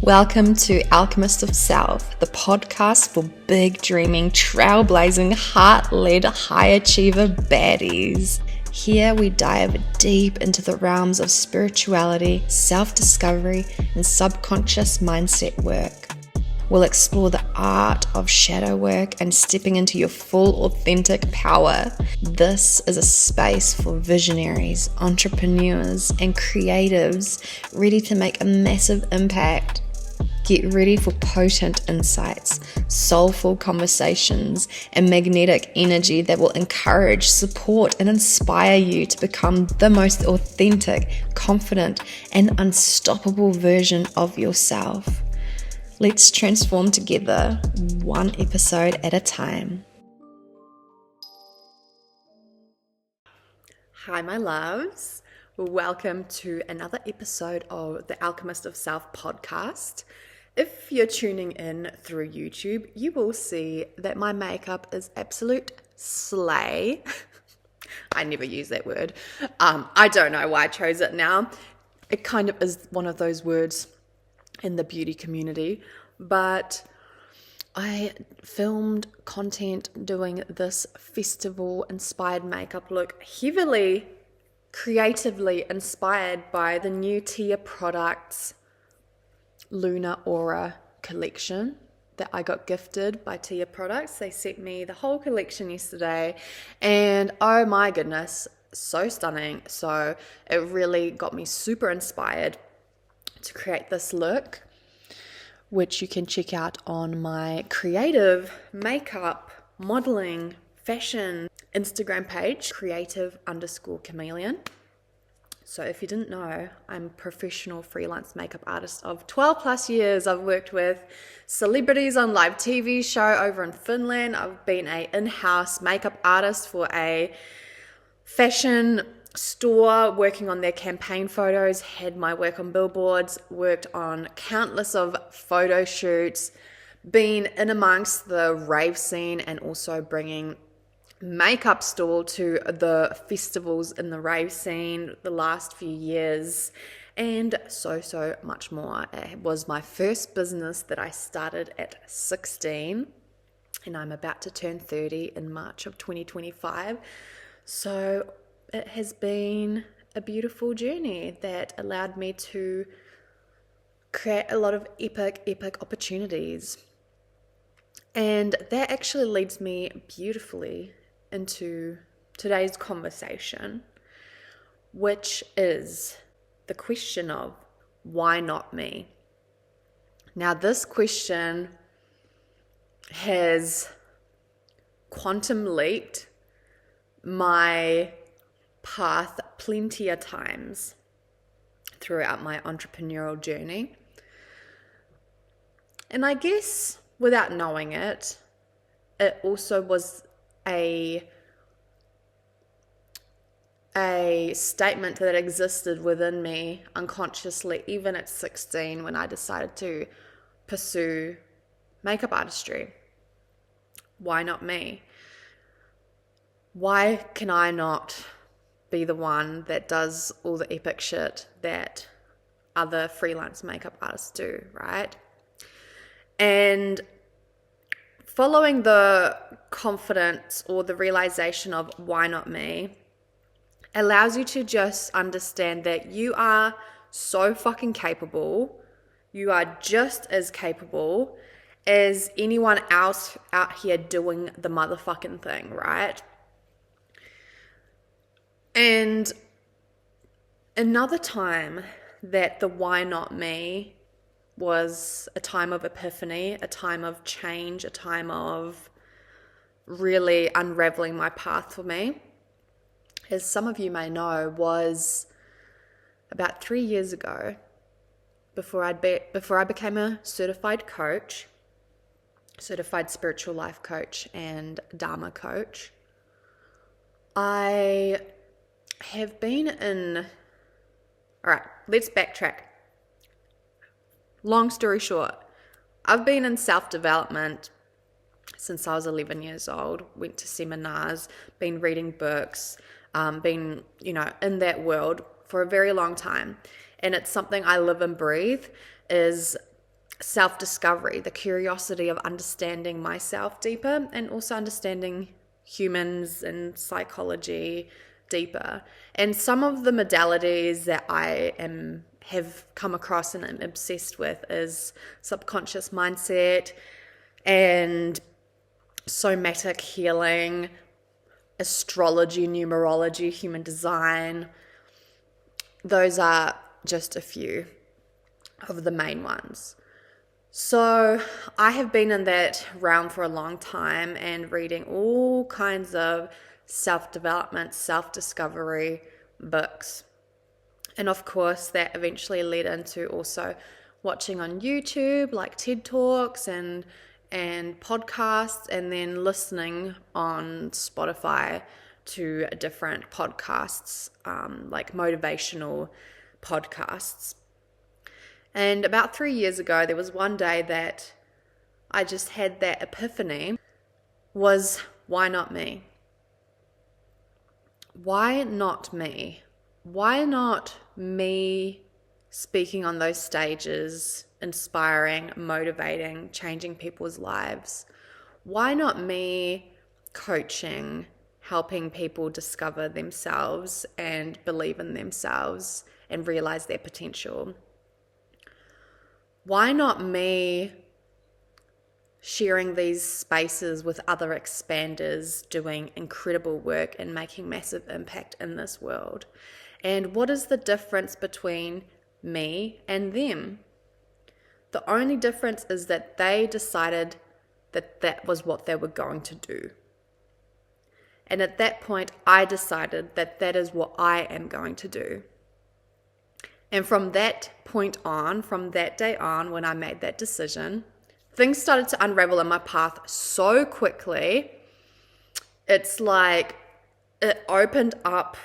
Welcome to Alchemist of Self, the podcast for big dreaming, trailblazing, heart-led, high achiever baddies. Here we dive deep into the realms of spirituality, self-discovery, and subconscious mindset work. We'll explore the art of shadow work and stepping into your full authentic power. This is a space for visionaries, entrepreneurs, and creatives ready to make a massive impact. Get ready for potent insights, soulful conversations, and magnetic energy that will encourage, support, and inspire you to become the most authentic, confident, and unstoppable version of yourself. Let's transform together, one episode at a time. Hi, my loves. Welcome to another episode of the Alchemist of Self podcast. If you're tuning in through YouTube, you will see that my makeup is absolute slay. I never use that word. I don't know why I chose it now. It kind of is one of those words in the beauty community, but I filmed content doing this festival inspired makeup look, heavily creatively inspired by the new Tia Products Lunar Aura collection that I got gifted by Tia Products. They sent me the whole collection yesterday, and oh my goodness, so stunning. So it really got me super inspired to create this look, which you can check out on my creative makeup, modeling, fashion Instagram page, creative_chameleon. So if you didn't know, I'm a professional freelance makeup artist of 12 plus years. I've worked with celebrities on live TV show over in Finland. I've been an in-house makeup artist for a fashion store, working on their campaign photos, had my work on billboards, worked on countless of photo shoots, been in amongst the rave scene and also bringing makeup stall to the festivals in the rave scene the last few years, and so much more. It was my first business that I started at 16, and I'm about to turn 30 in March of 2025. So it has been a beautiful journey that allowed me to create a lot of epic opportunities. And that actually leads me beautifully into today's conversation, which is the question of why not me? Now, this question has quantum leaped my path plenty of times throughout my entrepreneurial journey. And I guess without knowing it, it also was a statement that existed within me unconsciously, even at 16, when I decided to pursue makeup artistry. Why not me? Why can I not be the one that does all the epic shit that other freelance makeup artists do, right? And following the confidence or the realization of why not me allows you to just understand that you are so fucking capable. You are just as capable as anyone else out here doing the motherfucking thing, right? And another time that the why not me was a time of epiphany, a time of change, a time of really unraveling my path for me, as some of you may know, was about 3 years ago, before I became a certified coach, certified spiritual life coach and dharma coach. I have been in, all right, let's backtrack. Long story short, I've been in self-development since I was 11 years old, went to seminars, been reading books, been, in that world for a very long time. And it's something I live and breathe, is self-discovery, the curiosity of understanding myself deeper and also understanding humans and psychology deeper. And some of the modalities that have come across and am obsessed with is subconscious mindset and somatic healing, astrology, numerology, human design. Those are just a few of the main ones. So I have been in that realm for a long time and reading all kinds of self-development, self-discovery books. And of course, that eventually led into also watching on YouTube, like TED Talks and podcasts, and then listening on Spotify to different podcasts, like motivational podcasts. And about 3 years ago, there was one day that I just had that epiphany, was why not me? Why not me? Why not me speaking on those stages, inspiring, motivating, changing people's lives? Why not me coaching, helping people discover themselves and believe in themselves and realize their potential? Why not me sharing these spaces with other expanders doing incredible work and making massive impact in this world? And what is the difference between me and them? The only difference is that they decided that that was what they were going to do. And at that point, I decided that that is what I am going to do. And from that point on, from that day on, when I made that decision, things started to unravel in my path so quickly. It's like it opened up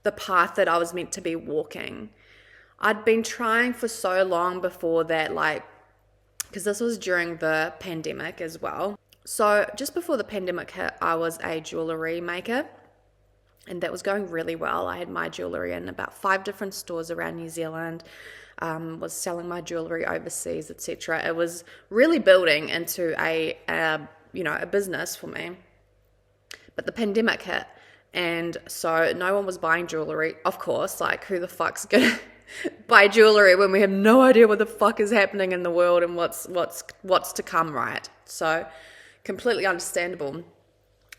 the path that I was meant to be walking. I'd been trying for so long before that, because this was during the pandemic as well. So just before the pandemic hit, I was a jewelry maker. And that was going really well. I had my jewelry in about 5 different stores around New Zealand, was selling my jewelry overseas, etc. It was really building into a business for me. But the pandemic hit, and so no one was buying jewelry. Of course, who the fuck's gonna buy jewelry when we have no idea what the fuck is happening in the world and what's to come, right? So completely understandable.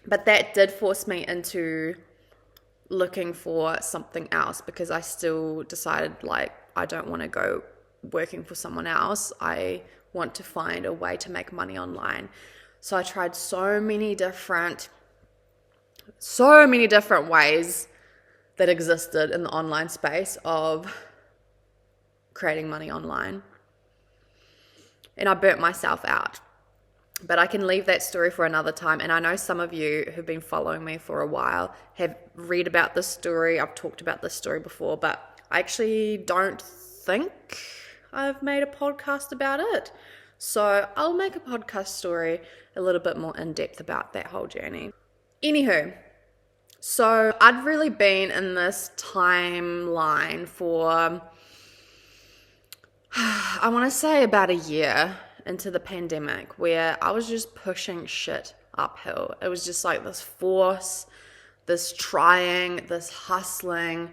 But that did force me into looking for something else, because I still decided I don't want to go working for someone else. I want to find a way to make money online. So I tried so many different ways that existed in the online space of creating money online. And I burnt myself out. But I can leave that story for another time. And I know some of you who've been following me for a while have read about this story. I've talked about this story before, but I actually don't think I've made a podcast about it. So I'll make a podcast story a little bit more in depth about that whole journey. Anywho, so I'd really been in this timeline for, I want to say about a year into the pandemic, where I was just pushing shit uphill. It was just this force, this trying, this hustling,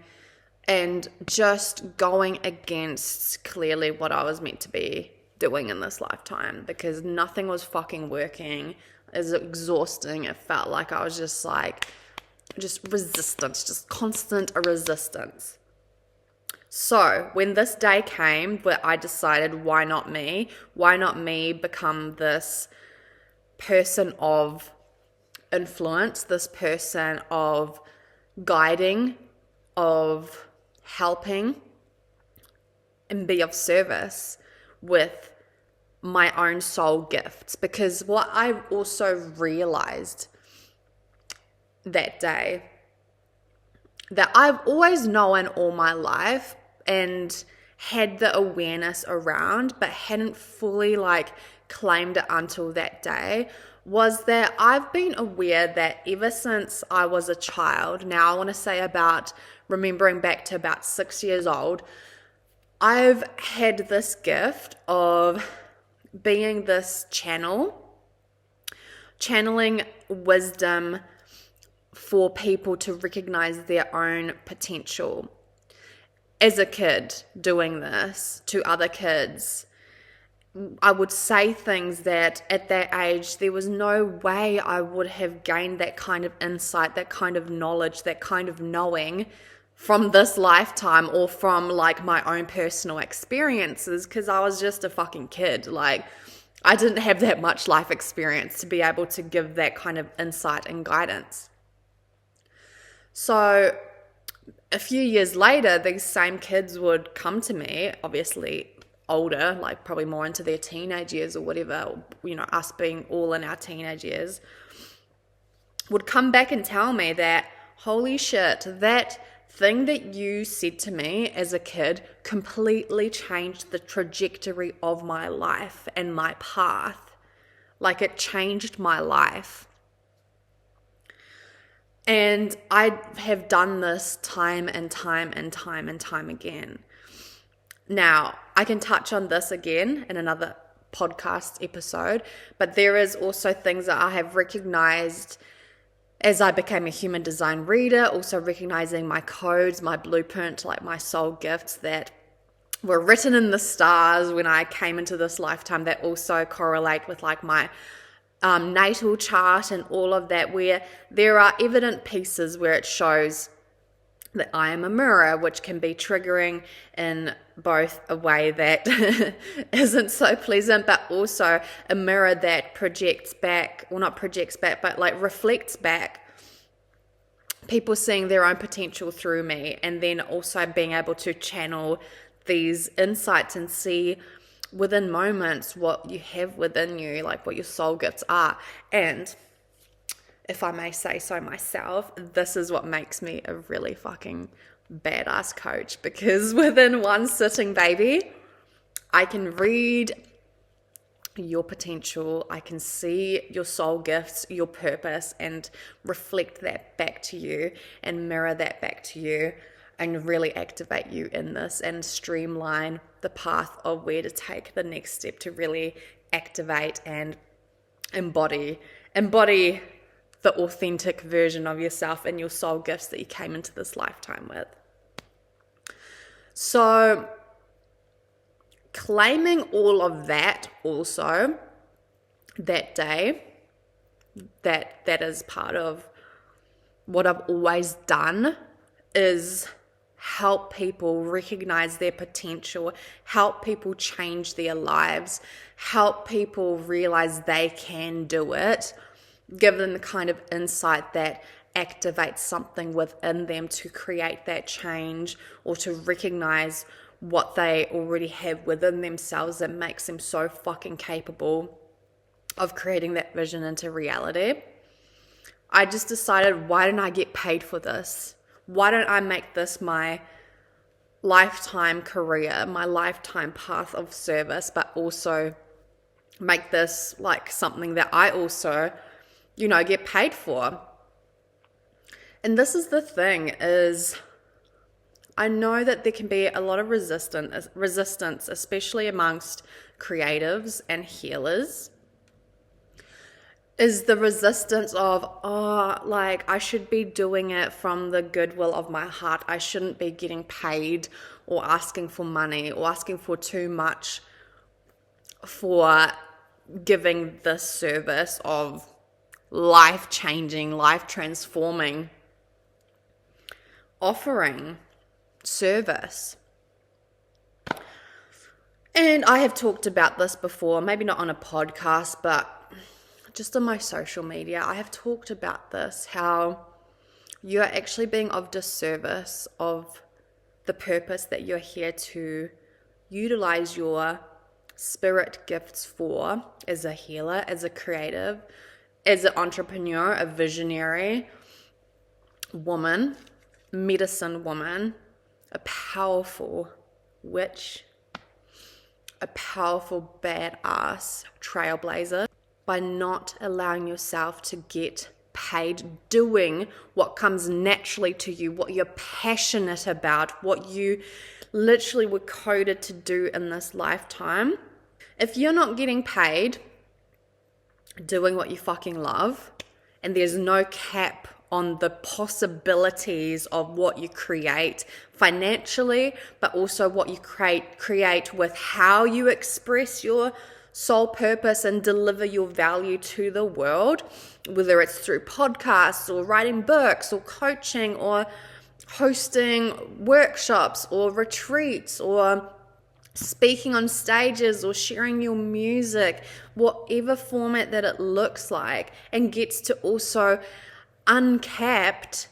and just going against clearly what I was meant to be doing in this lifetime, because nothing was fucking working. It was exhausting. It felt like I was just resistance, just constant resistance. So when this day came where I decided, why not me? Why not me become this person of influence, this person of guiding, of helping, and be of service with my own soul gifts? Because what I also realized that day, that I've always known all my life and had the awareness around, but hadn't fully claimed it until that day, was that I've been aware that ever since I was a child, now I want to say remembering back to about 6 years old, I've had this gift of being this channeling wisdom for people to recognize their own potential. As a kid doing this to other kids, I would say things that at that age, there was no way I would have gained that kind of insight, that kind of knowledge, that kind of knowing from this lifetime or from like my own personal experiences, because I was just a fucking kid. Like, I didn't have that much life experience to be able to give that kind of insight and guidance. So a few years later, these same kids would come to me, obviously older, like probably more into their teenage years or whatever, us being all in our teenage years, would come back and tell me that, holy shit, that thing that you said to me as a kid completely changed the trajectory of my life and my path. Like, it changed my life. And I have done this time and time and time and time again. Now, I can touch on this again in another podcast episode, but there is also things that I have recognized as I became a human design reader, also recognizing my codes, my blueprint, like my soul gifts that were written in the stars when I came into this lifetime, that also correlate with like my natal chart and all of that, where there are evident pieces where it shows that I am a mirror, which can be triggering in both a way that isn't so pleasant, but also a mirror that projects back, well, not projects back, but like reflects back people seeing their own potential through me, and then also being able to channel these insights and see within moments what you have within you, like what your soul gifts are. And if I may say so myself, this is what makes me a really fucking badass coach, because within one sitting, baby, I can read your potential, I can see your soul gifts, your purpose, and reflect that back to you and mirror that back to you and really activate you in this and streamline the path of where to take the next step to really activate and embody the authentic version of yourself and your soul gifts that you came into this lifetime with. So claiming all of that also that day, that is part of what I've always done, is help people recognize their potential, help people change their lives, help people realize they can do it, give them the kind of insight that activates something within them to create that change, or to recognize what they already have within themselves that makes them so fucking capable of creating that vision into reality. I just decided, why don't I get paid for this? Why don't I make this my lifetime career, my lifetime path of service, but also make this like something that I also, get paid for? And this is the thing, is I know that there can be a lot of resistance, especially amongst creatives and healers, is the resistance of, I should be doing it from the goodwill of my heart. I shouldn't be getting paid or asking for money or asking for too much for giving this service of life-changing, life-transforming offering, service. And I have talked about this before, maybe not on a podcast, but just on my social media, I have talked about this, how you're actually being of disservice of the purpose that you're here to utilize your spirit gifts for, as a healer, as a creative, as an entrepreneur, a visionary woman, medicine woman, a powerful witch, a powerful badass trailblazer, by not allowing yourself to get paid doing what comes naturally to you, what you're passionate about, what you literally were coded to do in this lifetime. If you're not getting paid doing what you fucking love, and there's no cap on the possibilities of what you create financially, but also what you create with how you express your soul purpose and deliver your value to the world, whether it's through podcasts or writing books or coaching or hosting workshops or retreats or speaking on stages or sharing your music, whatever format that it looks like, and gets to also uncapped,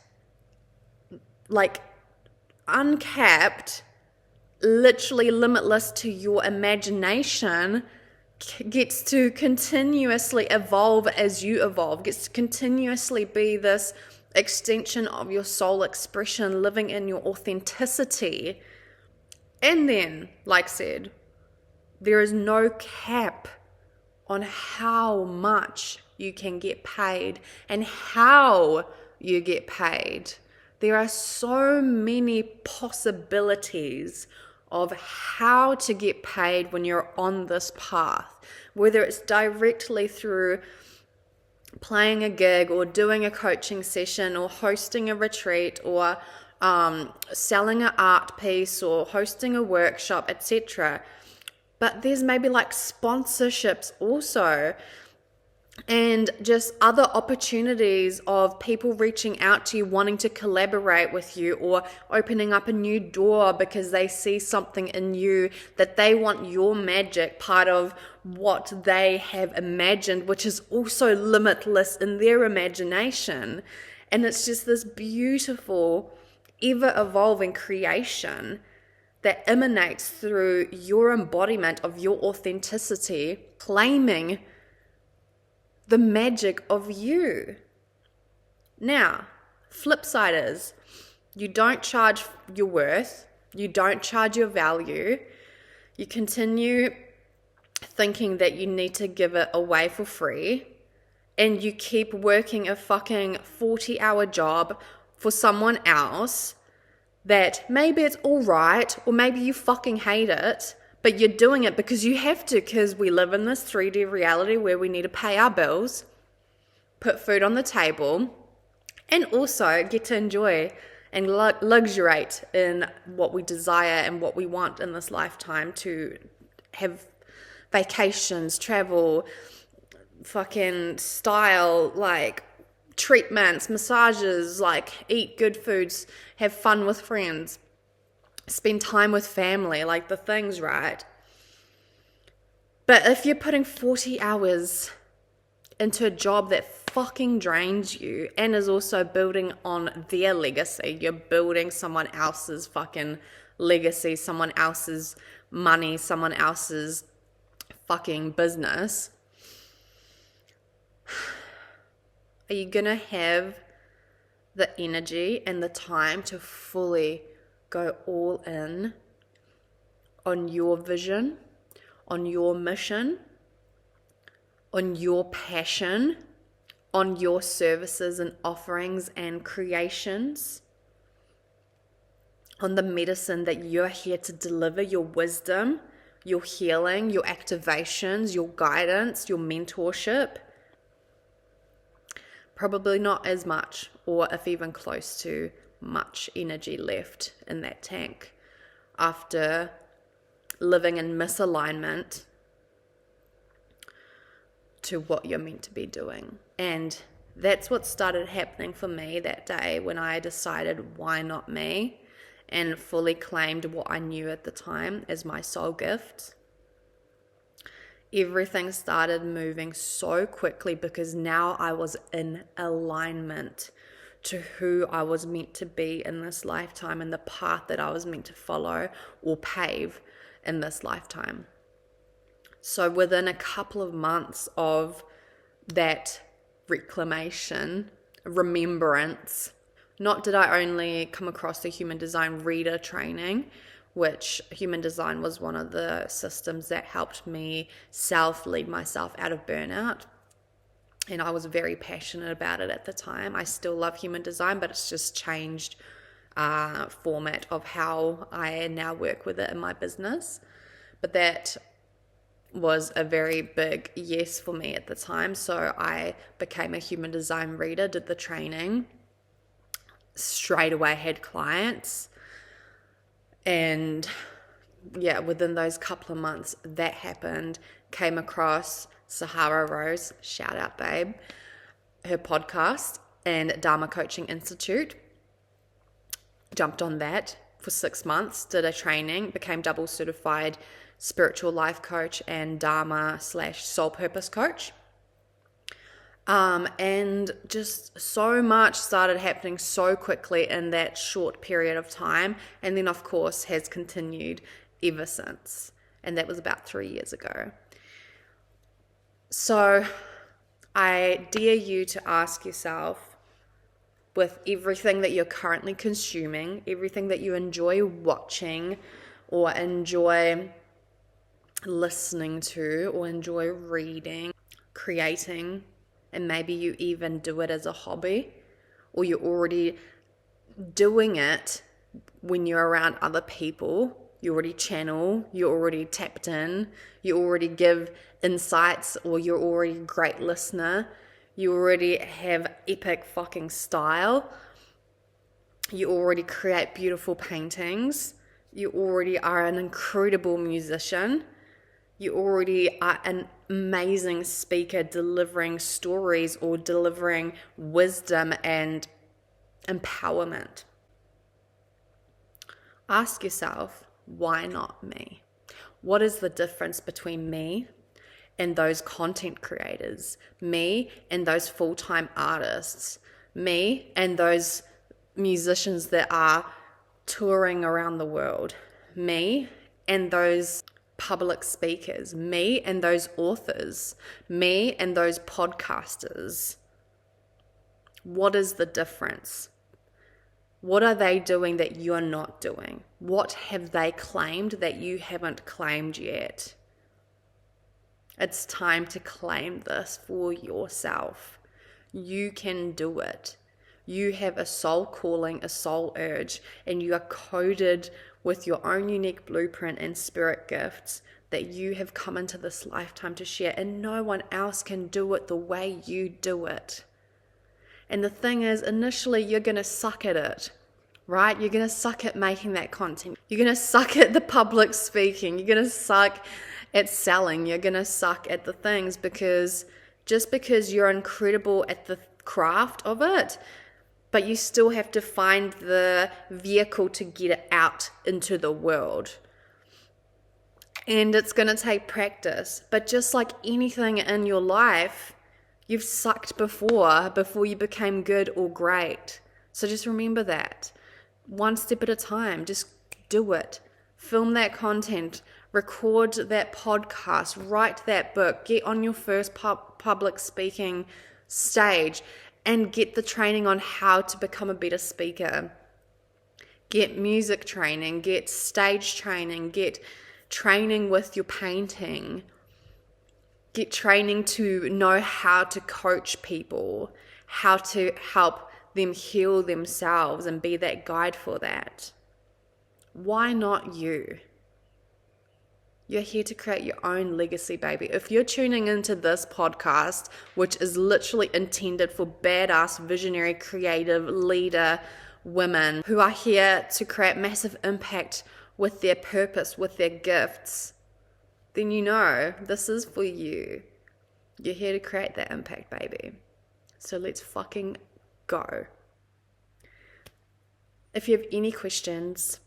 literally limitless to your imagination, gets to continuously evolve as you evolve, gets to continuously be this extension of your soul expression, living in your authenticity. And then, like I said, there is no cap on how much you can get paid and how you get paid. There are so many possibilities of how to get paid when you're on this path, whether it's directly through playing a gig or doing a coaching session or hosting a retreat or selling an art piece or hosting a workshop, etc. But there's maybe like sponsorships also, and just other opportunities of people reaching out to you, wanting to collaborate with you, or opening up a new door because they see something in you that they want your magic, part of what they have imagined, which is also limitless in their imagination. And it's just this beautiful, ever-evolving creation that emanates through your embodiment of your authenticity, claiming the magic of you. Now, flip side is, you don't charge your worth, you don't charge your value, you continue thinking that you need to give it away for free, and you keep working a fucking 40-hour job for someone else that maybe it's all right, or maybe you fucking hate it, but you're doing it because you have to, because we live in this 3D reality where we need to pay our bills, put food on the table, and also get to enjoy and luxuriate in what we desire and what we want in this lifetime, to have vacations, travel, fucking style, like treatments, massages, like eat good foods, have fun with friends, spend time with family, like the things, right? But if you're putting 40 hours into a job that fucking drains you and is also building on their legacy, you're building someone else's fucking legacy, someone else's money, someone else's fucking business, are you gonna have the energy and the time to fully go all in on your vision, on your mission, on your passion, on your services and offerings and creations, on the medicine that you're here to deliver, your wisdom, your healing, your activations, your guidance, your mentorship? Probably not as much, or if even close to much energy left in that tank after living in misalignment to what you're meant to be doing. And that's what started happening for me that day when I decided, why not me, and fully claimed what I knew at the time as my soul gift. Everything started moving so quickly because now I was in alignment to who I was meant to be in this lifetime and the path that I was meant to follow or pave in this lifetime. So within a couple of months of that reclamation, remembrance, not did I only come across the human design reader training, which human design was one of the systems that helped me lead myself out of burnout. And I was very passionate about it at the time. I still love human design, but it's just changed format of how I now work with it in my business. But that was a very big yes for me at the time. So I became a human design reader, did the training, straight away had clients. And yeah, within those couple of months that happened, came across Sahara Rose, shout out babe, her podcast and Dharma Coaching Institute. Jumped on that for 6 months, did a training, became double certified spiritual life coach and Dharma / soul purpose coach. And just so much started happening so quickly in that short period of time. And then, of course, has continued ever since. And that was about 3 years ago. So I dare you to ask yourself, with everything that you're currently consuming, everything that you enjoy watching or enjoy listening to or enjoy reading, creating, and maybe you even do it as a hobby, or you're already doing it when you're around other people. You already channel, you're already tapped in, you already give insights, or you're already a great listener. You already have epic fucking style. You already create beautiful paintings. You already are an incredible musician. You already are an amazing speaker delivering stories or delivering wisdom and empowerment. Ask yourself, why not me? What is the difference between me and those content creators, me and those full-time artists, me and those musicians that are touring around the world, me and those public speakers, me and those authors, me and those podcasters? What is the difference? What are they doing that you're not doing? What have they claimed that you haven't claimed yet? It's time to claim this for yourself. You can do it. You have a soul calling, a soul urge, and you are coded with your own unique blueprint and spirit gifts that you have come into this lifetime to share, and no one else can do it the way you do it. And the thing is, initially you're going to suck at it, right? You're going to suck at making that content. You're going to suck at the public speaking. You're going to suck at selling. You're going to suck at the things, because just because you're incredible at the craft of it, but you still have to find the vehicle to get it out into the world. And it's going to take practice. But just like anything in your life, you've sucked before you became good or great. So just remember that. One step at a time. Just do it. Film that content. Record that podcast. Write that book. Get on your first public speaking stage and get the training on how to become a better speaker. Get music training. Get stage training. Get training with your painting. Get training to know how to coach people, how to help them heal themselves and be that guide for that. Why not you? You're here to create your own legacy, baby. If you're tuning into this podcast, which is literally intended for badass, visionary, creative, leader women who are here to create massive impact with their purpose, with their gifts, then you know this is for you. You're here to create that impact, baby. So let's fucking go. If you have any questions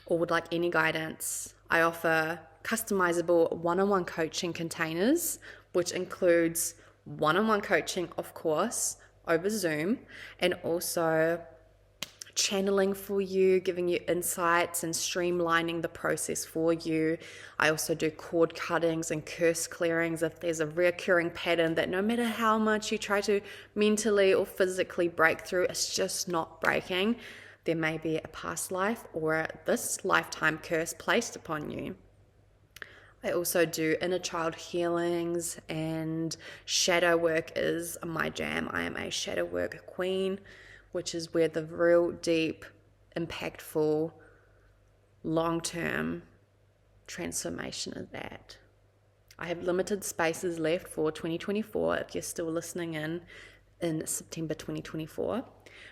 or would like any guidance, I offer customizable one-on-one coaching containers, which includes one-on-one coaching, of course, over Zoom, and also channeling for you, giving you insights and streamlining the process for you. I also do cord cuttings and curse clearings if there's a recurring pattern that no matter how much you try to mentally or physically break through, it's just not breaking. There may be a past life or this lifetime curse placed upon you. I also do inner child healings, and shadow work is my jam. I am a shadow work queen, which is where the real deep, impactful, long-term transformation is at. I have limited spaces left for 2024 if you're still listening in September 2024.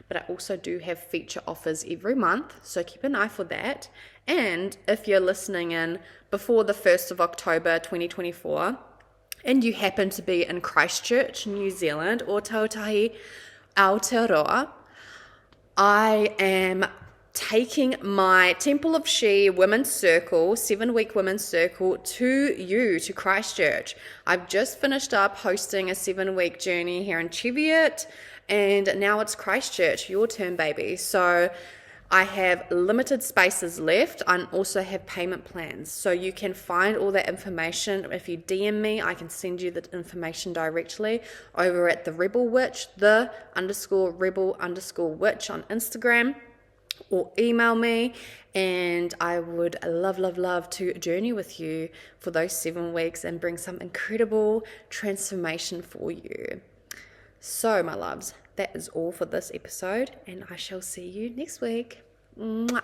But I also do have feature offers every month, so keep an eye for that. And if you're listening in before the 1st of October 2024, and you happen to be in Christchurch, New Zealand, or Tautahi, Aotearoa, I am taking my Temple of She Women's Circle, 7-week Women's Circle, to Christchurch. I've just finished up hosting a 7-week journey here in Cheviot, and now it's Christchurch, your turn, baby. So I have limited spaces left. I also have payment plans. So you can find all that information. If you DM me, I can send you the information directly over at the Rebel Witch, _Rebel_Witch on Instagram, or email me, and I would love to journey with you for those 7 weeks and bring some incredible transformation for you. So, my loves, that is all for this episode, and I shall see you next week. Mwah.